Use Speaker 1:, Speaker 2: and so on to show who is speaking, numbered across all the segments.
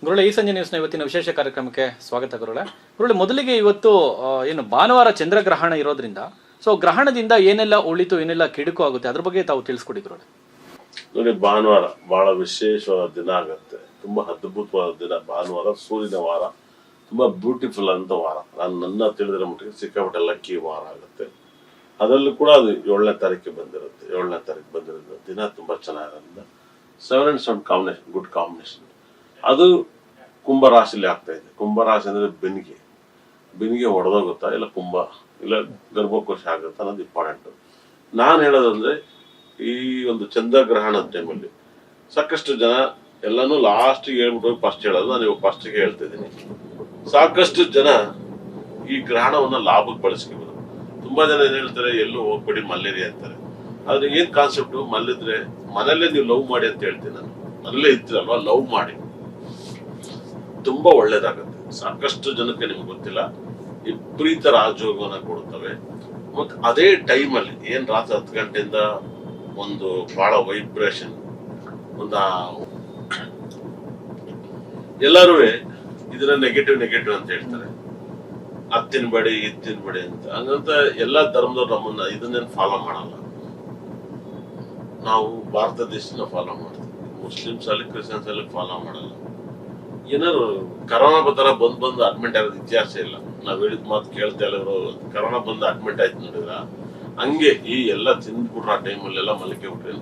Speaker 1: ಗುರುಳೆ ಈ ಸಂಜೆ ನ್ಯೂಸ್ನ ಇವತ್ತಿನ ವಿಶೇಷ ಕಾರ್ಯಕ್ರಮಕ್ಕೆ ಸ್ವಾಗತ ಗುರುಳೆ ಮೊದಲಿಗೆ ಇವತ್ತು ಏನು ಭಾನುವಾರ ಚಂದ್ರಗ್ರಹಣ ಇರೋದ್ರಿಂದ ಸೊ ಗ್ರಹಣದಿಂದ ಏನೆಲ್ಲ ಒಳಿತು ಏನೆಲ್ಲ ಕೆಡುಕು ಆಗುತ್ತೆ ಅದ್ರ ಬಗ್ಗೆ ತಾವು ತಿಳಿಸ್ಕೊಡಿ ಗುರುಳೆ.
Speaker 2: ನೋಡಿ, ಭಾನುವಾರ ಬಹಳ ವಿಶೇಷವಾದ ದಿನ ಆಗತ್ತೆ. ತುಂಬಾ ಅದ್ಭುತವಾದ ದಿನ ಭಾನುವಾರ, ಸೂರ್ಯನ ವಾರ, ತುಂಬಾ ಬ್ಯೂಟಿಫುಲ್ ಅಂತ ವಾರ. ನನ್ನ ತಿಳಿದಿರೋ ಮಟ್ಟಿಗೆ ಸಿಕ್ಕಾಪಟ್ಟೆ ಲಕ್ಕಿ ವಾರ ಆಗುತ್ತೆ. ಅದರಲ್ಲೂ ಕೂಡ ಅದು 7ನೇ ತಾರೀಕಿಗೆ ಬಂದಿರುತ್ತೆ. 7ನೇ ತಾರೀಕು ಬಂದಿರೋದು ದಿನ ತುಂಬಾ ಚೆನ್ನಾಗಿರೋದ್ರಿಂದ 7 and 7 ಕಾಂಬಿನೇಷನ್, ಗುಡ್ ಕಾಂಬಿನೇಷನ್. ಅದು ಕುಂಭರಾಶಿಲಿ ಆಗ್ತಾ ಇದೆ. ಕುಂಭರಾಶಿ ಅಂದ್ರೆ ಬೆನ್ನಿಗೆ ಹೊಡೆದೋಗುತ್ತಾ ಇಲ್ಲ ಇಲ್ಲ ಗರ್ಭಕೋಶ ಆಗುತ್ತಾ ಅನ್ನೋದು ಇಂಪಾರ್ಟೆಂಟ್. ನಾನು ಹೇಳೋದಂದ್ರೆ ಈ ಒಂದು ಚಂದ್ರಗ್ರಹಣದ ಟೈಮಲ್ಲಿ ಸಾಕಷ್ಟು ಜನ ಎಲ್ಲಾನು ಲಾಸ್ಟ್ಗೆ ಹೇಳ್ಬಿಟ್ಟು ಫಸ್ಟ್ ಹೇಳೋದು. ನಾನು ಇವಾಗ ಫಸ್ಟ್ಗೆ ಹೇಳ್ತಿದ್ದೀನಿ. ಸಾಕಷ್ಟು ಜನ ಈ ಗ್ರಹಣವನ್ನ ಲಾಭಕ್ಕೆ ಬಳಸ್ಕೋಬಹುದು. ತುಂಬಾ ಜನ ಏನ್ ಹೇಳ್ತಾರೆ, ಎಲ್ಲೂ ಹೋಗ್ಬೇಡಿ ಮಲ್ಲೇರಿ ಅಂತಾರೆ. ಆದ್ರೆ ಏನ್ ಕಾನ್ಸೆಪ್ಟ್, ಮಲ್ಲಿದ್ರೆ ಮನೇಲೆ ನೀವು ಲವ್ ಮಾಡಿ ಅಂತ ಹೇಳ್ತೀನಿ ನಾನು. ಮನೇಲೆ ಇರ್ತೀರಲ್ವಾ, ಲವ್ ಮಾಡಿ, ತುಂಬಾ ಒಳ್ಳೇದಾಗುತ್ತೆ. ಸಾಕಷ್ಟು ಜನಕ್ಕೆ ನಿಮ್ಗೆ ಗೊತ್ತಿಲ್ಲ, ವಿಪರೀತ ರಾಜಯೋಗವನ್ನ ಕೊಡುತ್ತವೆ. ಮತ್ತೆ ಅದೇ ಟೈಮಲ್ಲಿ ಏನ್ ರಾತ್ರಿ 10 ಗಂಟೆಯಿಂದ ಒಂದು ಬಹಳ ವೈಬ್ರೇಷನ್, ಎಲ್ಲರೂ ಇದನ್ನ ನೆಗೆಟಿವ್ ಅಂತ ಹೇಳ್ತಾರೆ. ಅದ್ ತಿನ್ಬೇಡಿ ಇದ್ ತಿನ್ಬೇಡಿ ಅಂತ. ಹಂಗಂತ ಎಲ್ಲಾ ಧರ್ಮದವ್ರು ನಮ್ಮನ್ನ ಇದನ್ನೇನು ಫಾಲೋ ಮಾಡಲ್ಲ. ನಾವು ಭಾರತ ದೇಶನ ಫಾಲೋ ಮಾಡ್ತೀವಿ. ಮುಸ್ಲಿಮ್ಸ್ ಅಲ್ಲಿ ಕ್ರಿಶ್ಚಿಯನ್ಸ್ ಅಲ್ಲಿ ಫಾಲೋ ಮಾಡಲ್ಲ. ಏನಾದ್ರು ಕರೋನಾ ಬತ್ತರ ಬಂದು ಅಡ್ಮಿಟ್ ಆಗೋದು ಇತಿಹಾಸ ಇಲ್ಲ. ನಾವ್ ಹೇಳಿದ ಮಾತು ಕೇಳ್ತಾ ಇಲ್ಲ. ಕರೋನಾ ಬಂದು ಅಡ್ಮಿಟ್ ಆಯ್ತು ನೋಡಿದ್ರ, ಹಂಗೆ ಈ ಎಲ್ಲ ತಿಂದ್ಬಿಟ್ರ ಆ ಟೈಮಲ್ಲಿ ಎಲ್ಲ ಮಲಿಕೆ ಬಿಟ್ರಿ.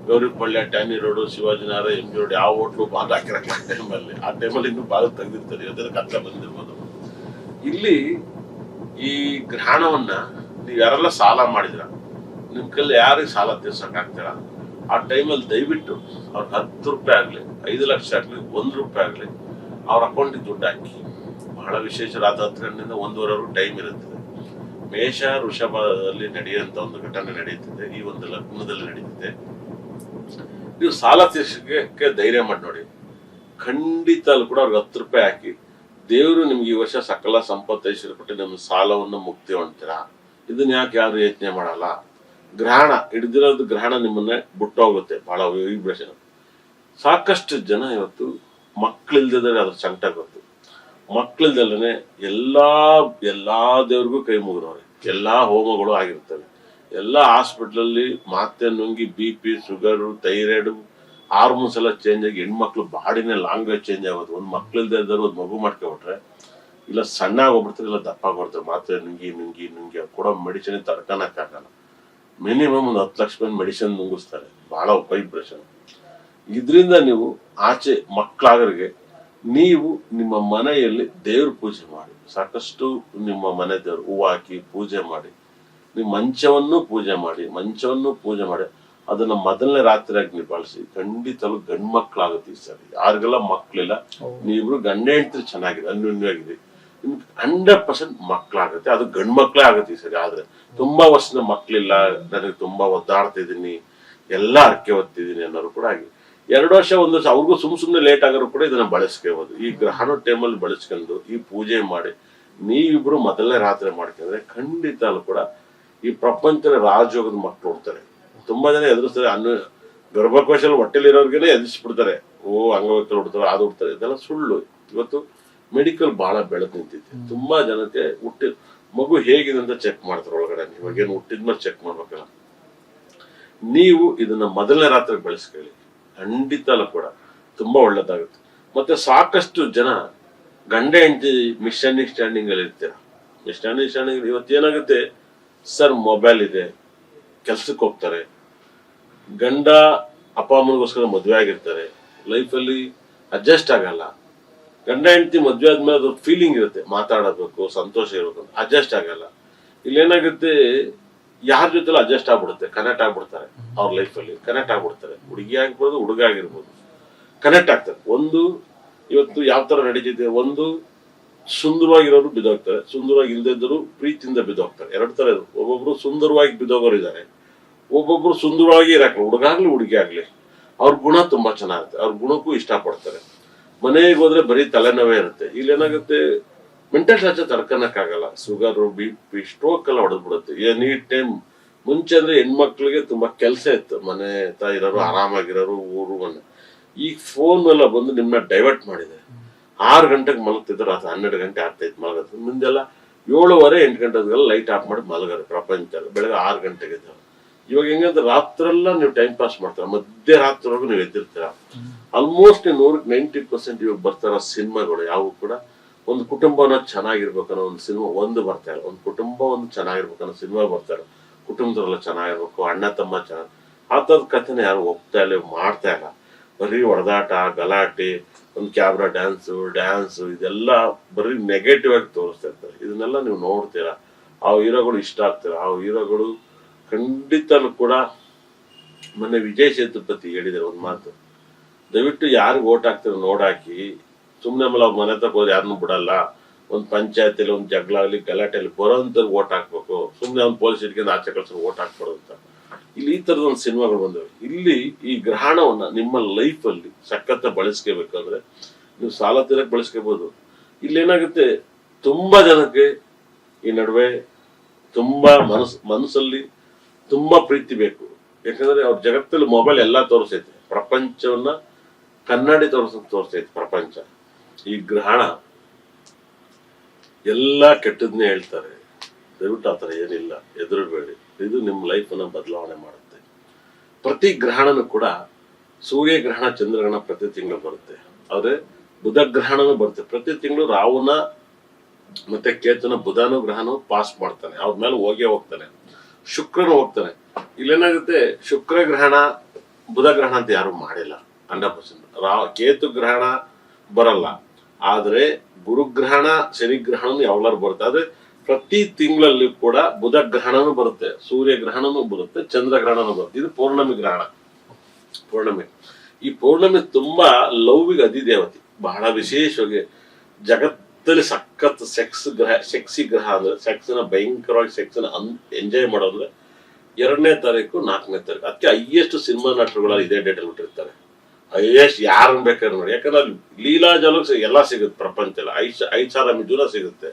Speaker 2: ಗೌರಿಪಳ್ಳಿ, ಟ್ಯಾನಿ ರೋಡ್, ಶಿವಾಜಿನಗರ, MG ರೋಡ್ ಯಾವ ಹೋಟ್ಲು ಬಾಗಿಲು ಹಾಕಿರಕ್ಕೆ ಆ ಟೈಮಲ್ಲಿ ಇನ್ನೂ ಬಾಗಿಲು ತೆಗೆದಿರ್ತಾರೆ. ಇವತ್ತಿನ ಕತ್ತ ಬಂದಿರ್ಬೋದು. ಇಲ್ಲಿ ಈ ಗ್ರಹಣವನ್ನ ನೀವ್ ಯಾರೆಲ್ಲ ಸಾಲ ಮಾಡಿದ್ರ, ನಿಮ್ ಕೈಲಿ ಯಾರಿಗೆ ಸಾಲ ತೀರ್ಸಕ್ ಆಗ್ತೀರಾ, ಆ ಟೈಮಲ್ಲಿ ದಯವಿಟ್ಟು ಅವ್ರಿಗೆ 10 ರೂಪಾಯಿ ಆಗ್ಲಿ, 5 ಲಕ್ಷ ಆಗ್ಲಿ, 1 ರೂಪಾಯಿ ಆಗ್ಲಿ ಅವ್ರ ಅಕೌಂಟಿಗೆ ದುಡ್ಡು ಹಾಕಿ. ಬಹಳ ವಿಶೇಷ. ರಾತ್ರಿ 10 ಗಂಟೆಯಿಂದ 1:30 ಟೈಮ್ ಇರುತ್ತದೆ. ಮೇಷ ವೃಷಭದಲ್ಲಿ ನಡೆಯುವಂತ ಒಂದು ಘಟನೆ ನಡೀತಿದೆ. ಈ ಒಂದು ಲಗ್ನದಲ್ಲಿ ನಡೀತಿದೆ. ನೀವು ಸಾಲ ತೀರ್ಸಕ್ಕೆ ಧೈರ್ಯ ಮಾಡಿ ನೋಡಿ. ಖಂಡಿತ ಅಲ್ಲಿ ಕೂಡ ಅವ್ರಿಗೆ 10 ರೂಪಾಯಿ ಹಾಕಿ, ದೇವರು ನಿಮ್ಗೆ ಈ ವರ್ಷ ಸಕಲ ಸಂಪತ್ತು ಐಶ್ವರ್ಯ ಕೊಟ್ಟು ನಿಮ್ಮ ಸಾಲವನ್ನು ಮುಕ್ತಿ ಹೊಂದ್ತೀರಾ. ಇದನ್ನ ಯಾಕೆ ಯಾರು ಯೋಚನೆ ಮಾಡಲ್ಲ? ಗ್ರಹಣ ಹಿಡಿದಿರೋದು, ಗ್ರಹಣ ನಿಮ್ಮನ್ನೇ ಬಿಟ್ಟೋಗುತ್ತೆ. ಬಹಳ ವೈಬ್ರೇಷನ್. ಸಾಕಷ್ಟು ಜನ ಇವತ್ತು ಮಕ್ಕಳಿಲ್ದಿದ್ರೆ ಅದ್ರ ಸಂಕಟ ಗೊತ್ತು. ಮಕ್ಕಳಿಲ್ದಲ್ಲೇ ಎಲ್ಲಾ ದೇವ್ರಿಗೂ ಕೈ ಮುಗಿದವ್ರೆ. ಎಲ್ಲಾ ಹೋಮಗಳು ಆಗಿರ್ತವೆ. ಎಲ್ಲಾ ಹಾಸ್ಪಿಟ್ಲಲ್ಲಿ ಮಾತೆ ನುಂಗಿ BP, ಶುಗರ್, ಥೈರಾಯ್ಡ್, ಹಾರ್ಮೋನ್ಸ್ ಎಲ್ಲ ಚೇಂಜ್ ಆಗಿ ಹೆಣ್ಮಕ್ಳು ಬಾಡಿನೇ ಲಾಂಗ್ವೇಜ್ ಚೇಂಜ್ ಆಗೋದು. ಒಂದ್ ಮಕ್ಳಿಲ್ದೇ ಇದ್ದವ್ರು ಒಂದು ಮಗು ಮಾಡ್ಕೊಬಿಟ್ರೆ ಇಲ್ಲ ಸಣ್ಣ ಆಗೋಗ್ಬಿಡ್ತಾರೆ, ಇಲ್ಲ ದಪ್ಪ ಆಗ್ಬಿಡ್ತಾರೆ. ಮಾತೆ ನುಂಗಿ ಕೊಡೋ ಮೆಡಿಸಿನ್ ತಡ್ಕೊಳಕ್ಕಾಗಲ್ಲ. ಮಿನಿಮಮ್ ಒಂದು 10 ಲಕ್ಷ ರೂಪಾಯಿ ಮೆಡಿಸಿನ್ ನುಂಗಿಸ್ತಾರೆ. ಬಹಳ ವೈಬ್ರೇಷನ್. ಇದರಿಂದ ನೀವು ಆಚೆ ಮಕ್ಕಳಾಗರಿಗೆ ನೀವು ನಿಮ್ಮ ಮನೆಯಲ್ಲಿ ದೇವ್ರ ಪೂಜೆ ಮಾಡಿ. ಸಾಕಷ್ಟು ನಿಮ್ಮ ಮನೆ ದೇವ್ರು ಹೂವು ಹಾಕಿ ಪೂಜೆ ಮಾಡಿ. ನೀವು ಮಂಚವನ್ನು ಪೂಜೆ ಮಾಡಿ ಅದನ್ನ ಮೊದಲನೇ ರಾತ್ರಿಯಾಗಿ ನೀವು ಬಳಸಿ. ಖಂಡಿತಲು ಗಂಡು ಮಕ್ಕಳಾಗುತ್ತೆ ಈ ಸರಿ. ಯಾರಿಗೆಲ್ಲ ಮಕ್ಕಳಿಲ್ಲ, ನೀವಿಬ್ರು ಗಂಡ ಹೆಂಡ್ತಿ ಚೆನ್ನಾಗಿದೆ, ಅನ್ಯೋನ್ಯವಾಗಿದೆ, ನಿಮ್ಗೆ 100% ಮಕ್ಕಳಾಗುತ್ತೆ. ಅದು ಗಂಡು ಮಕ್ಕಳೇ ಆಗುತ್ತೆ ಈ ಸರಿ. ಆದ್ರೆ ತುಂಬಾ ವರ್ಷದ ಮಕ್ಕಳಿಲ್ಲ, ನನಗೆ ತುಂಬಾ ಒದ್ದಾಡ್ತಿದ್ದೀನಿ, ಎಲ್ಲಾ ಅರ್ಕೆ ಹೊತ್ತಿದ್ದೀನಿ ಅನ್ನೋರು ಕೂಡ ಆಗಿ 2 ವರ್ಷ 1 ವರ್ಷ ಅವ್ರಿಗೂ ಸುಮ್ನೆ ಲೇಟ್ ಆಗೋರು ಕೂಡ ಇದನ್ನ ಬಳಸ್ಕೋಬಹುದು. ಈ ಗ್ರಹಣ ಟೈಮಲ್ಲಿ ಬಳಸ್ಕೊಂಡು ಈ ಪೂಜೆ ಮಾಡಿ ನೀವಿಬ್ರು ಮೊದಲನೇ ರಾತ್ರಿ ಮಾಡ್ಕೊಂಡ್ರೆ ಖಂಡಿತ ಕೂಡ ಈ ಪ್ರಪಂಚದ ರಾಜಯೋಗದ ಮಕ್ಕಳು ಹುಡ್ತಾರೆ. ತುಂಬಾ ಜನ ಎದುರಿಸ್ತಾರೆ. ಗರ್ಭಕೋಶ ಹೊಟ್ಟೆಲಿರೋರ್ಗೆನೆ ಎದುರಿಸ್ಬಿಡ್ತಾರೆ. ಅಂಗವೈಕಲ್ಯ ಹುಡ್ತಾರೆ, ಅದು ಹುಡ್ತಾರೆ. ಇದೆಲ್ಲ ಸುಳ್ಳು. ಇವತ್ತು ಮೆಡಿಕಲ್ ಬಹಳ ಬೆಳೆದು ನಿಂತಿದೆ. ತುಂಬಾ ಜನಕ್ಕೆ ಮಗು ಹೇಗಿದೆ ಅಂತ ಚೆಕ್ ಮಾಡ್ತಾರೆ ಒಳಗಡೆ. ಇವಾಗೇನು ಹುಟ್ಟಿದ್ಮೇಲೆ ಚೆಕ್ ಮಾಡ್ಬೇಕಲ್ಲ. ನೀವು ಇದನ್ನ ಮೊದಲನೇ ರಾತ್ರಿ ಬೆಳೆಸ್ಕೊಳ್ಳಿ. ಖಂಡಿತ ಕೂಡ ತುಂಬಾ ಒಳ್ಳೇದಾಗುತ್ತೆ. ಮತ್ತೆ ಸಾಕಷ್ಟು ಜನ ಗಂಡ ಹೆಂಡತಿ ಮಿಸ್ಅಂಡರ್ಸ್ಟ್ಯಾಂಡಿಂಗ್ ಅಲ್ಲಿ ಇರ್ತೀರ. ಮಿಸ್ಅಂಡರ್ಸ್ಟ್ಯಾಂಡಿಂಗ್ ಇವತ್ತು ಏನಾಗುತ್ತೆ ಸರ್, ಮೊಬೈಲ್ ಇದೆ, ಕೆಲ್ಸಕ್ಕೆ ಹೋಗ್ತಾರೆ, ಗಂಡ ಅಪ್ಪ ಅಮ್ಮನಿಗೋಸ್ಕರ ಮದ್ವೆ ಆಗಿರ್ತಾರೆ, ಲೈಫಲ್ಲಿ ಅಡ್ಜಸ್ಟ್ ಆಗಲ್ಲ. ಗಂಡ ಹೆಂಡತಿ ಮದ್ವೆ ಆದ್ಮೇಲೆ ಅದು ಫೀಲಿಂಗ್ ಇರುತ್ತೆ, ಮಾತಾಡಬೇಕು, ಸಂತೋಷ ಇರಬೇಕು, ಅಡ್ಜಸ್ಟ್ ಆಗಲ್ಲ. ಇಲ್ಲೇನಾಗುತ್ತೆ, ಯಾರ ಜೊತೆಲ್ಲ ಅಡ್ಜಸ್ಟ್ ಆಗ್ಬಿಡುತ್ತೆ, ಕನೆಕ್ಟ್ ಆಗ್ಬಿಡ್ತಾರೆ. ಅವ್ರ ಲೈಫಲ್ಲಿ ಕನೆಕ್ಟ್ ಆಗ್ಬಿಡ್ತಾರೆ. ಹುಡುಗಿ ಆಗಿರ್ಬೋದು, ಹುಡುಗ ಆಗಿರ್ಬೋದು, ಕನೆಕ್ಟ್ ಆಗ್ತಾರೆ. ಒಂದು ಇವತ್ತು ಯಾವ ತರ ನಡೀತಿದೆ, ಒಂದು ಸುಂದರವಾಗಿರೋರು ಬಿದ್ದೋಗ್ತಾರೆ, ಸುಂದರವಾಗಿ ಇಲ್ಲದೆ ಇದ್ದರು ಪ್ರೀತಿಯಿಂದ ಬಿದ್ದೋಗ್ತಾರೆ. 2 ತರ ಇದ್ರು. ಒಬ್ಬೊಬ್ರು ಸುಂದರವಾಗಿ ಬಿದ್ದೋಗೋರು ಇದ್ದಾರೆ, ಒಬ್ಬೊಬ್ರು ಸುಂದರವಾಗಿ ಇರಕ್ಕೆ, ಹುಡುಗಾಗ್ಲಿ ಹುಡುಗಿ ಆಗ್ಲಿ, ಅವ್ರ ಗುಣ ತುಂಬಾ ಚೆನ್ನಾಗಿರುತ್ತೆ, ಅವ್ರ ಗುಣಕ್ಕೂ ಇಷ್ಟಪಡ್ತಾರೆ. ಮನೆಗೆ ಹೋದ್ರೆ ಬರೀ ತಲೆನೋವೇ ಇರುತ್ತೆ. ಇಲ್ಲೇನಾಗುತ್ತೆ, ಮೆಂಟಲ್ ಟಾರ್ಚರ್ ತಡ್ಕೊಳಕ್ಕಾಗಲ್ಲ. ಶುಗರ್, BP, ಸ್ಟ್ರೋಕ್ ಎಲ್ಲ ಹೊಡೆದ್ಬಿಡುತ್ತೆ ಎನಿ ಟೈಮ್. ಮುಂಚೆ ಅಂದ್ರೆ ಹೆಣ್ಮಕ್ಳಿಗೆ ತುಂಬಾ ಕೆಲಸ ಇತ್ತು, ಮನೆ ಇರೋರು, ಆರಾಮಾಗಿರೋರು, ಊರು ಮನೆ. ಈಗ ಫೋನ್ ಎಲ್ಲ ಬಂದು ನಿಮ್ಮನ್ನ ಡೈವರ್ಟ್ ಮಾಡಿದೆ. 6 ಗಂಟೆಗೆ ಮಲಗ್ತಿದ್ರು, ರಾತ್ರಿ 12 ಗಂಟೆ ಆಗ್ತೈತೆ ಮಲಗೋದು. ಮುಂದೆಲ್ಲ 7:30 8 ಗಂಟೆಗೆಲ್ಲ ಲೈಟ್ ಆಫ್ ಮಾಡಿ ಮಲಗೋರು ಪ್ರಪಂಚ ಎಲ್ಲ. ಬೆಳಗ್ಗೆ 6 ಗಂಟೆಗೆ ಇದ್ದಾವೆ. ಇವಾಗ ಹೆಂಗಂದ್ರೆ ರಾತ್ರೆಲ್ಲ ನೀವು ಟೈಮ್ ಪಾಸ್ ಮಾಡ್ತೀರ, ಮಧ್ಯರಾತ್ರಿವರೆಗೂ ನೀವು ಎದ್ದಿರ್ತೀರ. ಆಲ್ಮೋಸ್ಟ್ 90% ಇವಾಗ ಬರ್ತಾರ ಸಿನಿಮಾಗಳು ಯಾವ ಕೂಡ ಒಂದು ಕುಟುಂಬನ ಚೆನ್ನಾಗಿರ್ಬೇಕನ್ನೋ ಒಂದು ಸಿನಿಮಾ ಒಂದು ಬರ್ತಾ ಇಲ್ಲ. ಒಂದು ಕುಟುಂಬ ಒಂದು ಚೆನ್ನಾಗಿರ್ಬೇಕನ್ನೋ ಸಿನಿಮಾ ಬರ್ತಾ ಇಲ್ಲ. ಕುಟುಂಬದವರೆಲ್ಲ ಚೆನ್ನಾಗಿರ್ಬೇಕು, ಅಣ್ಣ ತಮ್ಮ ಚೆನ್ನಾಗಿ, ಆ ಥರದ ಕಥೆನ ಯಾರು ಹೋಗ್ತಾ ಇಲ್ಲ, ಮಾಡ್ತಾ ಇಲ್ಲ. ಬರೀ ಹೊಡೆದಾಟ, ಗಲಾಟೆ, ಒಂದು ಕ್ಯಾಮ್ರಾ ಡ್ಯಾನ್ಸು ಇದೆಲ್ಲ ಬರೀ ನೆಗೆಟಿವ್ ಆಗಿ ತೋರಿಸ್ತಾ ಇರ್ತಾರೆ. ಇದನ್ನೆಲ್ಲ ನೀವು ನೋಡ್ತೀರಾ, ಆ ಹೀರೋಗಳು ಇಷ್ಟ ಆಗ್ತೀರ. ಆ ಹೀರೋಗಳು ಖಂಡಿತನೂ ಕೂಡ ಮೊನ್ನೆ ವಿಜಯ್ ಸೇತುಪತಿ ಹೇಳಿದ್ದಾರೆ ಒಂದು ಮಾತು, ದಯವಿಟ್ಟು ಯಾರಿಗೆ ಓಟ್ ಹಾಕ್ತೀರ ನೋಡಾಕಿ, ಸುಮ್ಮನೆ ಆಮೇಲೆ ಅವ್ರ ಮನೆ ತಕ್ಕ ಹೋದ್ರೆ ಯಾರನ್ನೂ ಬಿಡಲ್ಲ. ಒಂದು ಪಂಚಾಯತಿಲಿ ಒಂದು ಜಗಳ ಆಗಲಿ ಗಲಾಟೆಯಲ್ಲಿ ಬರೋಂಥವ್ರು ಓಟ್ ಹಾಕ್ಬೇಕು, ಸುಮ್ಮನೆ ಅವ್ನು ಪೊಲೀಸ್ ಇಟ್ಕೊಂಡು ಆಚೆ ಕಳ್ಸೋರು ಓಟ್ ಹಾಕ್ಬಾರ್ದು ಅಂತ. ಇಲ್ಲಿ ಈ ತರದ ಒಂದು ಸಿನಿಮಾಗಳು ಬಂದವೆ. ಇಲ್ಲಿ ಈ ಗ್ರಹಣವನ್ನ ನಿಮ್ಮ ಲೈಫಲ್ಲಿ ಸಖತ್ತ ಬಳಸ್ಕೋಬೇಕಂದ್ರೆ ನೀವು ಸಾಲ ತೀರಕ್ಕೆ ಬಳಸ್ಕೋಬಹುದು. ಇಲ್ಲಿ ಏನಾಗುತ್ತೆ, ತುಂಬಾ ಜನಕ್ಕೆ ಈ ನಡುವೆ ತುಂಬಾ ಮನಸ್ಸಲ್ಲಿ ತುಂಬಾ ಪ್ರೀತಿ ಬೇಕು. ಯಾಕಂದ್ರೆ ಅವ್ರ ಜಗತ್ತಲ್ಲಿ ಮೊಬೈಲ್ ಎಲ್ಲಾ ತೋರಿಸೈತೆ, ಪ್ರಪಂಚವನ್ನ ಕನ್ನಡಿ ತೋರಿಸೈತೆ ಪ್ರಪಂಚ. ಈ ಗ್ರಹಣ ಎಲ್ಲಾ ಕೆಟ್ಟದ್ನೇ ಹೇಳ್ತಾರೆ, ದಯವಿಟ್ಟು ಆತರ ಏನಿಲ್ಲ, ಎದುರುಬೇಡಿ. ಇದು ನಿಮ್ಮ ಲೈಫ್ ಅನ್ನ ಬದಲಾವಣೆ ಮಾಡುತ್ತೆ. ಪ್ರತಿ ಗ್ರಹಣನು ಕೂಡ ಸೂರ್ಯ ಗ್ರಹಣ, ಚಂದ್ರಗ್ರಹಣ ಪ್ರತಿ ತಿಂಗಳು ಬರುತ್ತೆ. ಆದ್ರೆ ಬುಧ ಗ್ರಹಣನು ಬರುತ್ತೆ ಪ್ರತಿ ತಿಂಗಳು. ರಾಹುನ ಮತ್ತೆ ಕೇತುನ ಬುಧನು ಗ್ರಹನು ಪಾಸ್ ಮಾಡ್ತಾನೆ, ಅವ್ರ ಮೇಲೆ ಹೋಗ್ತಾನೆ. ಶುಕ್ರನು ಹೋಗ್ತಾನೆ. ಇಲ್ಲೇನಾಗುತ್ತೆ, ಶುಕ್ರ ಗ್ರಹಣ ಬುಧ ಗ್ರಹಣ ಅಂತ ಯಾರು ಮಾಡಿಲ್ಲ 100%. ಕೇತು ಗ್ರಹಣ ಬರಲ್ಲ, ಆದ್ರೆ ಗುರುಗ್ರಹಣ ಶನಿಗ್ರಹಣನು ಯಾವಾಗ್ಲಾರು ಬರುತ್ತೆ. ಆದ್ರೆ ಪ್ರತಿ ತಿಂಗಳಲ್ಲಿ ಕೂಡ ಬುಧ ಗ್ರಹಣನು ಬರುತ್ತೆ, ಸೂರ್ಯ ಗ್ರಹಣನು ಬರುತ್ತೆ, ಚಂದ್ರಗ್ರಹಣನು ಬರುತ್ತೆ. ಇದು ಪೌರ್ಣಮಿ ಗ್ರಹಣ. ಪೌರ್ಣಮಿ, ಈ ಪೌರ್ಣಮಿ ತುಂಬಾ ಲವ್ವಿಗೆ ಅಧಿದೇವತೆ. ಬಹಳ ವಿಶೇಷವಾಗಿ ಜಗತ್ತಲ್ಲಿ ಸಖತ್ ಸೆಕ್ಸಿ ಗ್ರಹ ಅಂದ್ರೆ ಸೆಕ್ಸ್ ನ ಭಯಂಕರವಾಗಿ ಸೆಕ್ಸ್ ನ ಎಂಜಾಯ್ ಮಾಡೋದ್ರೆ 2ನೇ ತಾರೀಕು 4ನೇ ತಾರೀಕು. ಅದಕ್ಕೆ ಹೈಯೆಸ್ಟ್ ಸಿನಿಮಾ ನಟರುಗಳು ಇದೇ ಡೇಟ್ ಅಲ್ಲಿ ಬಿಟ್ಟಿರ್ತಾರೆ. ಹೈಯೆಸ್ಟ್ ಯಾರನ್ನ ಬೇಕಾದ್ರೆ ನೋಡಿ, ಯಾಕಂದ್ರೆ ಲೀಲಾ ಜಲಕ್ ಎಲ್ಲ ಸಿಗುತ್ತೆ ಪ್ರಪಂಚ ಎಲ್ಲ. 5,000 ಮಿಜುನ ಸಿಗುತ್ತೆ.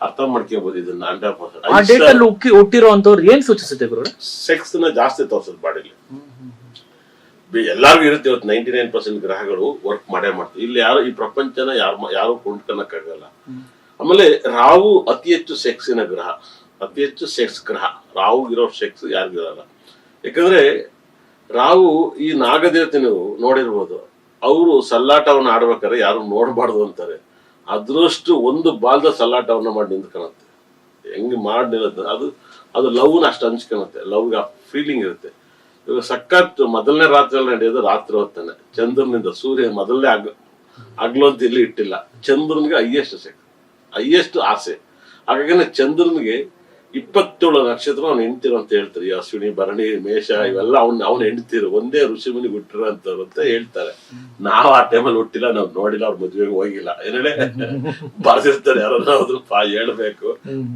Speaker 2: ಅರ್ಥ ಮಾಡ್ಕೋಬಹುದು ಇದನ್ನ
Speaker 1: 100%. ಹುಟ್ಟಿರುವಂತವ್ರು ಏನ್ ಸೂಚಿಸುತ್ತೆ ಗುರು?
Speaker 2: ಸೆಕ್ಸ್ ನ ಜಾಸ್ತಿ ತೋರ್ಸದ್ ಬಾಡಿಲಿ. ಎಲ್ಲಾರ್ಗು ಇರುತ್ತೆ. ಇವತ್ತು 99% ಗ್ರಹಗಳು ವರ್ಕ್ ಮಾಡೇ ಮಾಡ್ತೀವಿ. ಇಲ್ಲಿ ಯಾರು ಈ ಪ್ರಪಂಚನ ಯಾರು ಕೊಂಡ್ಕೊಳಕ್ಕಾಗಲ್ಲ. ಆಮೇಲೆ ರಾಹು ಅತಿ ಹೆಚ್ಚು ಸೆಕ್ಸಿನ ಗ್ರಹ, ಅತಿ ಹೆಚ್ಚು ಸೆಕ್ಸ್ ಗ್ರಹ. ರಾಹು ಇರೋ ಸೆಕ್ಸ್ ಯಾರಿಗಿರಲ್ಲ. ಯಾಕಂದ್ರೆ ರಾಹು ಈ ನಾಗದೇವತೆ ನೀವು ನೋಡಿರ್ಬೋದು, ಅವರು ಸಲ್ಲಾಟವನ್ನ ಆಡ್ಬೇಕಾದ್ರೆ ಯಾರು ನೋಡ್ಬಾರ್ದು ಅಂತಾರೆ. ಅದ್ರಷ್ಟು ಒಂದು ಬಾಲ್ದ ಸಲ್ಲಾಟವನ್ನ ಮಾಡಿ ನಿಂತ್ಕೊಳತ್ತೆ. ಹೆಂಗ್ ಮಾಡಿ ನಿಲ್ಲತ್ತೆ, ಅದು ಲವ್ನ ಅಷ್ಟು ಹಂಚ್ಕೊಳತ್ತೆ. ಲವ್ಗೆ ಆ ಫೀಲಿಂಗ್ ಇರುತ್ತೆ. ಇವಾಗ ಸಖತ್ ಮೊದಲನೇ ರಾತ್ರಿ ನಡೆಯೋದು ರಾತ್ರಿ ಹೊತ್ತಾನೆ ಚಂದ್ರನಿಂದ. ಸೂರ್ಯ ಮೊದಲನೇ ಆಗ್ಲೋ ಅಂತ ಇಲ್ಲಿ ಇಟ್ಟಿಲ್ಲ. ಚಂದ್ರನ್ಗೆ ಹೈಯೆಸ್ಟ್ ಆಸೆ. ಹಾಗಾಗಿ ಚಂದ್ರನ್ಗೆ 27 ನಕ್ಷತ್ರ ಅವ್ನು ಹೆಂಡ್ತಿರು ಅಂತ ಹೇಳ್ತಾರೆ. ಈ ಅಶ್ವಿನಿ, ಭರಣಿ, ಮೇಷ ಇವೆಲ್ಲ ಅವ್ನ ಹೆಂಡ್ತಿರು. ಒಂದೇ ಋಷಿಮುನಿ ಹುಟ್ಟಿರೋ ಅಂತವ್ರು ಅಂತ ಹೇಳ್ತಾರೆ. ನಾವ್ ಆ ಟೈಮಲ್ಲಿ ಹುಟ್ಟಿಲ್ಲ, ನಾವ್ ನೋಡಿಲ್ಲ, ಅವ್ರ ಮದ್ವೆಗೆ ಹೋಗಿಲ್ಲ. ಏನೇಳೆ ಬರ್ದಿರ್ತಾರೆ ಯಾರನ್ನ ಹೋದ್ರು ಹೇಳ್ಬೇಕು.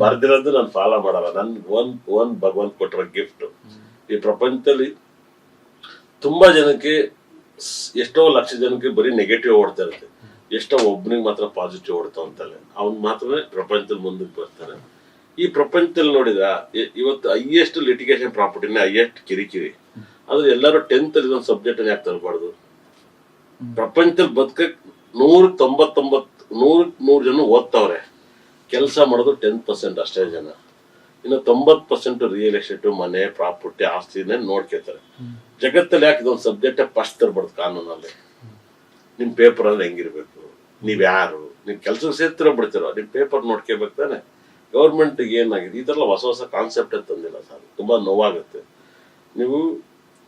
Speaker 2: ಬರ್ದಿರೋದು ನಾನು ಫಾಲೋ ಮಾಡಲ್ಲ. ನನ್ ಒಂದ್ ಭಗವಂತ ಕೊಟ್ಟಿರೋ ಗಿಫ್ಟ್. ಈ ಪ್ರಪಂಚದಲ್ಲಿ ತುಂಬಾ ಜನಕ್ಕೆ, ಎಷ್ಟೋ ಲಕ್ಷ ಜನಕ್ಕೆ ಬರೀ ನೆಗೆಟಿವ್ ಓಡ್ತಾ ಇರುತ್ತೆ. ಎಷ್ಟೋ ಒಬ್ಬನಿಗೆ ಮಾತ್ರ ಪಾಸಿಟಿವ್ ಓಡ್ತಾವ ಅಂತಲ್ಲ, ಅವ್ನ್ ಮಾತ್ರನೇ ಪ್ರಪಂಚದಲ್ಲಿ ಮುಂದಕ್ಕೆ ಬರ್ತಾನೆ. ಈ ಪ್ರಪಂಚದಲ್ಲಿ ನೋಡಿದ್ರ ಇವತ್ತು ಹೈಯೆಸ್ಟ್ ಲಿಟಿಗೇಷನ್ ಪ್ರಾಪರ್ಟಿನೇ ಹೈಯೆಸ್ಟ್ ಕಿರಿಕಿರಿ. ಆದ್ರೆ ಎಲ್ಲರೂ 10th ಅಲ್ಲಿ ಇದೊಂದು ಸಬ್ಜೆಕ್ಟ್ ಯಾಕೆ ತರಬಾರ್ದು? ಪ್ರಪಂಚದಲ್ಲಿ ಬದುಕಕ್ 100 ಜನ ಓದ್ತಾವ್ರೆ, ಕೆಲಸ ಮಾಡೋದು 10% ಅಷ್ಟೇ ಜನ. ಇನ್ನು 90% ರಿಯಲ್ ಎಸ್ಟೇಟ್, ಮನೆ, ಪ್ರಾಪರ್ಟಿ, ಆಸ್ತಿನೇ ನೋಡ್ಕೊತಾರೆ. ಜಗತ್ತಲ್ಲಿ ಯಾಕೆ ಇದೊಂದು ಸಬ್ಜೆಕ್ಟ್ ಫಸ್ಟ್ ತರಬಾರ್ದು ಕಾನೂನಲ್ಲಿ? ನಿಮ್ ಪೇಪರ್ ಅಲ್ಲಿ ಹೆಂಗಿರ್ಬೇಕು, ನೀವ್ ಯಾರು, ನಿಮ್ ಕೆಲ್ಸಕ್ಕೆ ಸೇರ್ತಿರೋ ಬಿಡ್ತಿರೋ, ನಿಮ್ ಪೇಪರ್ ನೋಡ್ಕೋಬೇಕು ತಾನೆ. ಗೌರ್ಮೆಂಟ್ ಏನಾಗಿದೆ, ಈ ತರ ಹೊಸ ಕಾನ್ಸೆಪ್ಟ್ ತಂದಿಲ್ಲ ಸರ್. ತುಂಬಾ ನೋವಾಗುತ್ತೆ. ನೀವು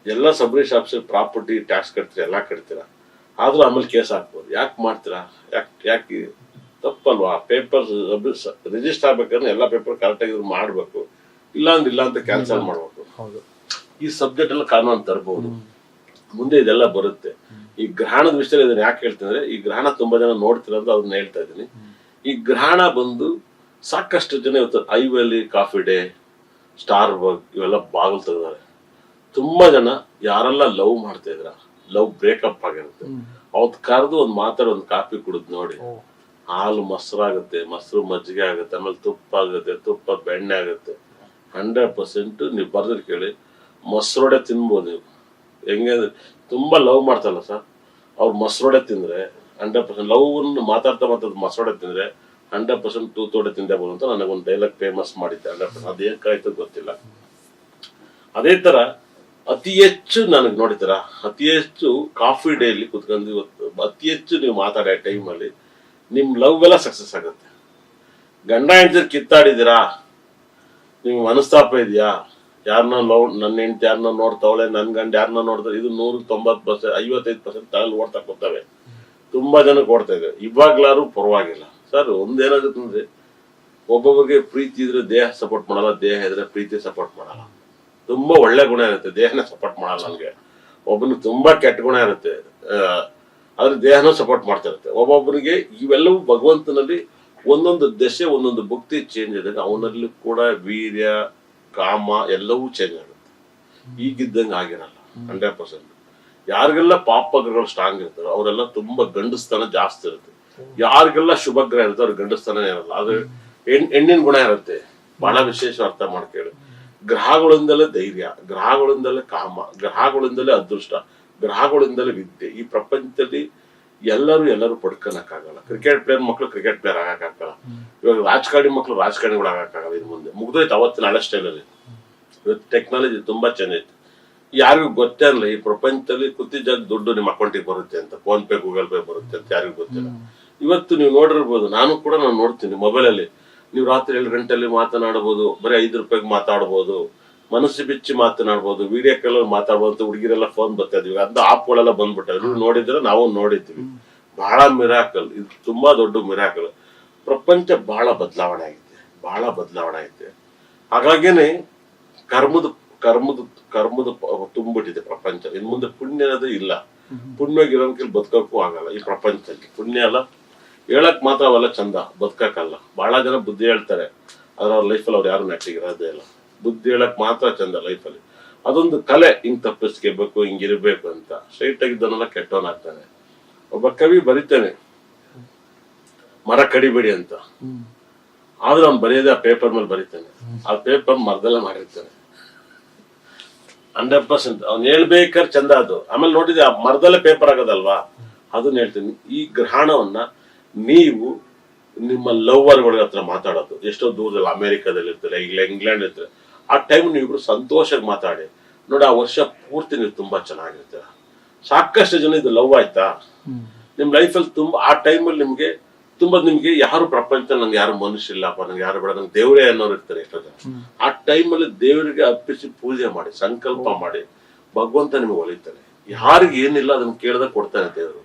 Speaker 2: ಎಲ್ಲ sub register officer property tax ಕಟ್ತೀರಾ, ಎಲ್ಲ ಕಟ್ತೀರಾ, ಆದ್ರೂ ಆಮೇಲೆ ಕೇಸ್ ಹಾಕ್ಬೋದು. ಯಾಕೆ ಮಾಡ್ತೀರಾ? ಯಾಕೆ ತಪ್ಪಲ್ವಾ? ಪೇಪರ್ ರಿಜಿಸ್ಟರ್ ಆಗ್ಬೇಕಂದ್ರೆ ಎಲ್ಲ ಪೇಪರ್ ಕರೆಕ್ಟ್ ಆಗಿ ಮಾಡ್ಬೇಕು. ಇಲ್ಲ ಅಂತ ಕ್ಯಾನ್ಸಲ್ ಮಾಡ್ಬೇಕು. ಈ ಸಬ್ಜೆಕ್ಟ್ ಎಲ್ಲ ಕಾನೂನು ತರಬಹುದು. ಮುಂದೆ ಇದೆಲ್ಲ ಬರುತ್ತೆ. ಈ ಗ್ರಹಣದ ವಿಷಯ ಇದನ್ನ ಯಾಕೆ ಹೇಳ್ತೀನಿ ಅಂದ್ರೆ, ಈ ಗ್ರಹಣ ತುಂಬಾ ಜನ ನೋಡ್ತಿರೋದು ಅದನ್ನ ಹೇಳ್ತಾ ಇದ್ದೀನಿ. ಈ ಗ್ರಹಣ ಬಂದು ಸಾಕಷ್ಟು ಜನ ಇವತ್ತು ಐವ್ಯಾಲಿ ಕಾಫಿ ಡೇ, ಸ್ಟಾರ್ ಬರ್ಗ್ ಇವೆಲ್ಲ ಬಾಗಿಲು ತೆಗೆದಾರೆ. ತುಂಬಾ ಜನ ಯಾರೆಲ್ಲ ಲವ್ ಮಾಡ್ತಾ ಇದ್ರ, ಲವ್ ಬ್ರೇಕಪ್ ಆಗಿರುತ್ತೆ, ಅವತ್ ಕರೆದು ಒಂದ್ ಮಾತಾಡಿ ಒಂದ್ ಕಾಫಿ ಕುಡಿದ್ ನೋಡಿ. ಹಾಲು ಮೊಸರಾಗುತ್ತೆ, ಮೊಸರು ಮಜ್ಜಿಗೆ ಆಗುತ್ತೆ, ಆಮೇಲೆ ತುಪ್ಪ ಆಗುತ್ತೆ, ತುಪ್ಪ ಬೆಣ್ಣೆ ಆಗುತ್ತೆ. 100% ನೀವು ಬರ್ದ್ರೆ ಕೇಳಿ, ಮೊಸರೊಡೆ ತಿನ್ಬೋದು ನೀವು. ಹೆಂಗೆ ತುಂಬಾ ಲವ್ ಮಾಡ್ತಾರಲ್ಲ ಸರ್, ಅವ್ರು ಮೊಸರೊಡೆ ತಿಂದ್ರೆ 100% ಲವ್ ಮಾತಾಡ್ತಾ ಮಸೋಡೆ ತಿಂದ್ರೆ 100% ತೂತೋಡೆ ತಿಂದೆ ಬೋದು ಅಂತ ನನಗೊಂದು ಡೈಲಾಗ್ ಫೇಮಸ್ ಮಾಡಿದ್ದೆ. 100% ಅದೇಕಾಯ್ತು ಗೊತ್ತಿಲ್ಲ. ಅದೇ ತರ ಅತಿ ಹೆಚ್ಚು ನನಗೆ ನೋಡಿತಾರ, ಅತಿ ಹೆಚ್ಚು ಕಾಫಿ ಡೇಲಿ ಕುತ್ಕೊಂಡು ಇವತ್ತು ಅತಿ ಹೆಚ್ಚು ನೀವು ಮಾತಾಡೋ ಟೈಮಲ್ಲಿ ನಿಮ್ ಲವ್ ಎಲ್ಲ ಸಕ್ಸಸ್ ಆಗುತ್ತೆ. ಗಂಡ ಹೆಂಡತಿ ಕಿತ್ತಾಡಿದಿರಾ, ನಿಮ್ಗೆ ಮನಸ್ತಾಪ ಇದೆಯಾ, ಯಾರನ್ನ ಲವ್, ನನ್ನ ಹೆಂಡತಿ ಯಾರನ್ನ ನೋಡ್ತಾವಳೆ, ನನ್ ಗಂಡ ಯಾರನ್ನ ನೋಡ್ತಾರೆ, ಇದು 190%, 55% ತಲೆ ಓಡ್ತಾ ಕೂತವೆ. ತುಂಬಾ ಜನಕ್ಕೆ ಓಡ್ತಾ ಇದೆ. ಇವಾಗ್ಲಾರು ಪರವಾಗಿಲ್ಲ ಸರ್. ಒಂದೇನಾಗುತ್ತೆ ಅಂದ್ರೆ, ಒಬ್ಬೊಬ್ಬರಿಗೆ ಪ್ರೀತಿ ಇದ್ರೆ ದೇಹ ಸಪೋರ್ಟ್ ಮಾಡಲ್ಲ, ದೇಹ ಇದ್ರೆ ಪ್ರೀತಿ ಸಪೋರ್ಟ್ ಮಾಡಲ್ಲ. ತುಂಬಾ ಒಳ್ಳೆ ಗುಣ ಇರುತ್ತೆ, ದೇಹನ ಸಪೋರ್ಟ್ ಮಾಡಲ್ಲ. ನನ್ಗೆ ಒಬ್ಬನಿಗೆ ತುಂಬಾ ಕೆಟ್ಟ ಗುಣ ಇರುತ್ತೆ, ಆದ್ರೆ ದೇಹನೂ ಸಪೋರ್ಟ್ ಮಾಡ್ತಾ ಇರುತ್ತೆ. ಒಬ್ಬೊಬ್ಬರಿಗೆ ಇವೆಲ್ಲವೂ ಭಗವಂತನಲ್ಲಿ ಒಂದೊಂದು ದಶೆ ಒಂದೊಂದು ಭಕ್ತಿ ಚೇಂಜ್ ಇದ್ದಾಗ ಅವನಲ್ಲಿ ಕೂಡ ವೀರ್ಯ, ಕಾಮ ಎಲ್ಲವೂ ಚೇಂಜ್ ಆಗುತ್ತೆ. ಈಗಿದ್ದಂಗೆ ಆಗಿರಲ್ಲ 100%. ಯಾರಿಗೆಲ್ಲ ಪಾಪಗ್ರಹಗಳು ಸ್ಟ್ರಾಂಗ್ ಇರ್ತಾರೋ ಅವರೆಲ್ಲ ತುಂಬಾ ಗಂಡಸ್ತನ ಜಾಸ್ತಿ ಇರುತ್ತೆ. ಯಾರಿಗೆಲ್ಲ ಶುಭಗ್ರಹ ಇರುತ್ತೆ ಅವ್ರಿಗೆ ಗಂಡಸ್ತನೇ ಇರಲ್ಲ. ಆದ್ರೆ ಹೆಣ್ಣಿನ ಗುಣ ಇರುತ್ತೆ. ಬಹಳ ವಿಶೇಷ ಅರ್ಥ ಮಾಡ್ಕೇಳಿ. ಗ್ರಹಗಳಿಂದಲೇ ಧೈರ್ಯ, ಗ್ರಹಗಳಿಂದಲೇ ಕಾಮ, ಗ್ರಹಗಳಿಂದಲೇ ಅದೃಷ್ಟ, ಗ್ರಹಗಳಿಂದಲೇ ವಿದ್ಯೆ. ಈ ಪ್ರಪಂಚದಲ್ಲಿ ಎಲ್ಲರೂ ಪಡ್ಕೊಳಕ್ಕಾಗಲ್ಲ. ಕ್ರಿಕೆಟ್ ಪ್ಲೇಯರ್ ಮಕ್ಳು ಕ್ರಿಕೆಟ್ ಪ್ಲೇಯರ್ ಆಗಕ್ಕಾಗಲ್ಲ. ಇವಾಗ ರಾಜಕಾರಣಿ ಮಕ್ಳು ರಾಜಕಾರಣಿಗಳು ಆಗಕ್ಕಾಗಲ್ಲ. ಇನ್ ಮುಂದೆ ಮುಗ್ದೋಯ್ತು ಅವತ್ತಿನ ಹಳೆ ಸ್ಟೈಲಲ್ಲಿ. ಇವತ್ತು ಟೆಕ್ನಾಲಜಿ ತುಂಬಾ ಚೆನ್ನಾಗಿತ್ತು. ಯಾರಿಗೂ ಗೊತ್ತೇ ಅಲ್ಲ ಈ ಪ್ರಪಂಚದಲ್ಲಿ ಕೂತಿದ್ದಾಗ ದುಡ್ಡು ನಿಮ್ಮ ಅಕೌಂಟಿಗೆ ಬರುತ್ತೆ ಅಂತ, ಫೋನ್ ಪೇ ಗೂಗಲ್ ಪೇ ಬರುತ್ತೆ ಅಂತ ಯಾರಿಗೂ ಗೊತ್ತಿಲ್ಲ. ಇವತ್ತು ನೀವು ನೋಡಿರ್ಬೋದು, ನಾನು ನೋಡ್ತೀನಿ ಮೊಬೈಲಲ್ಲಿ. ನೀವು ರಾತ್ರಿ 7 ಗಂಟೆಯಲ್ಲಿ ಮಾತನಾಡಬಹುದು, ಬರೀ 5 ರೂಪಾಯಿಗೆ ಮಾತಾಡ್ಬೋದು, ಮನಸ್ಸು ಬಿಚ್ಚಿ ಮಾತನಾಡ್ಬೋದು, ವಿಡಿಯೋ ಕಾಲಲ್ಲಿ ಮಾತಾಡ್ಬೋದು ಅಂತ ಹುಡುಗಿರೆಲ್ಲ ಫೋನ್ ಬರ್ತಾ ಇದ್ವಿ. ಅಂತ ಆಪ್ಗಳೆಲ್ಲ ಬಂದ್ಬಿಟ್ಟವೆ. ನೀವು ನೋಡಿದ್ರೆ ನಾವು ನೋಡಿದ್ವಿ. ಬಹಳ ಮಿರಾಕಲ್, ಇದು ತುಂಬಾ ದೊಡ್ಡ ಮಿರಾಕಲ್. ಪ್ರಪಂಚ ಬಹಳ ಬದಲಾವಣೆ ಆಗಿದೆ. ಹಾಗಾಗೇನೆ ಕರ್ಮದ ತುಂಬಿಟ್ಟಿದೆ ಪ್ರಪಂಚ. ಇನ್ ಮುಂದೆ ಪುಣ್ಯ ಅನ್ನೋದು ಇಲ್ಲ. ಪುಣ್ಯಗಿರೋನ್ಕಿಲ್ ಬದುಕಕ್ಕೂ ಆಗಲ್ಲ ಈ ಪ್ರಪಂಚದಲ್ಲಿ. ಪುಣ್ಯ ಎಲ್ಲ ಹೇಳಕ್ ಮಾತ್ರ ಅವೆಲ್ಲ ಚಂದ, ಬದುಕಕ್ಕಲ್ಲ. ಬಹಳ ಜನ ಬುದ್ಧಿ ಹೇಳ್ತಾರೆ, ಆದ್ರೆ ಅವ್ರ ಲೈಫಲ್ಲಿ ಅವ್ರು ಯಾರು ನೆಟ್ಟಿಗಿರೋದೇ ಇಲ್ಲ. ಬುದ್ಧಿ ಹೇಳಕ್ ಮಾತ್ರ ಚಂದ ಲೈಫಲ್ಲಿ. ಅದೊಂದು ಕಲೆ, ಹಿಂಗ್ ತಪ್ಪಿಸ್ಕೋಬೇಕು, ಹಿಂಗಿರ್ಬೇಕು ಅಂತ. ಸ್ಟ್ರೈಟ್ ಆಗಿದ್ದನ್ನೆಲ್ಲ ಕೆಟ್ಟವನಾಗ್ತಾನೆ. ಒಬ್ಬ ಕವಿ ಬರೀತಾನೆ, ಮರ ಕಡಿಬೇಡಿ ಅಂತ. ಆದ್ರೆ ಅವ್ನು ಬರೆಯೋದೇ ಆ ಪೇಪರ್ ಮೇಲೆ ಬರೀತಾನೆ. ಆ ಪೇಪರ್ ಮರದಲ್ಲೇ ಮಾಡಿರ್ತಾನೆ. 100% ಅವ್ನು ಹೇಳ್ಬೇಕಾದ್ರೆ ಚಂದ ಅದು. ಆಮೇಲೆ ನೋಡಿದ್ರೆ ಆ ಮರದಲ್ಲೇ ಪೇಪರ್ ಆಗೋದಲ್ವಾ, ಅದನ್ನ ಹೇಳ್ತೀನಿ. ಈ ಗ್ರಹಣವನ್ನ ನೀವು ನಿಮ್ಮ ಲವ್ವರ್ಗಳ ಹತ್ರ ಮಾತಾಡೋದು, ಎಷ್ಟೋ ದೂರದಲ್ಲಿ ಅಮೆರಿಕಾದಲ್ಲಿ ಇರ್ತಾರೆ, ಇಲ್ಲ ಇಂಗ್ಲೆಂಡ್ ಇರ್ತಾರೆ, ಆ ಟೈಮ್ ನೀವಿಬ್ರು ಸಂತೋಷವಾಗಿ ಮಾತಾಡಿ ನೋಡಿ. ಆ ವರ್ಷ ಪೂರ್ತಿ ನೀವು ತುಂಬಾ ಚೆನ್ನಾಗಿರ್ತೀರ. ಸಾಕಷ್ಟು ಜನ ಇದು ಲವ್ ಆಯ್ತಾ ನಿಮ್ ಲೈಫಲ್ಲಿ ತುಂಬಾ, ಆ ಟೈಮಲ್ಲಿ ನಿಮ್ಗೆ ಯಾರು ಪ್ರಪಂಚ, ನಂಗೆ ಯಾರು ಮನುಷ್ಯ ಇಲ್ಲಪ್ಪ, ನಂಗೆ ಯಾರು ಬೇಡ, ನಂಗೆ ದೇವರೇ ಅನ್ನೋರು ಇರ್ತಾರೆ ಎಷ್ಟೋ ಜನ. ಆ ಟೈಮಲ್ಲಿ ದೇವರಿಗೆ ಅರ್ಪಿಸಿ ಪೂಜೆ ಮಾಡಿ, ಸಂಕಲ್ಪ ಮಾಡಿ, ಭಗವಂತ ನಿಮ್ಗೆ ಒಲಿತಾನೆ. ಯಾರಿಗೆ ಏನಿಲ್ಲ ಅದನ್ನ ಕೇಳ್ದಾಗ ಕೊಡ್ತಾನೆ ದೇವರು.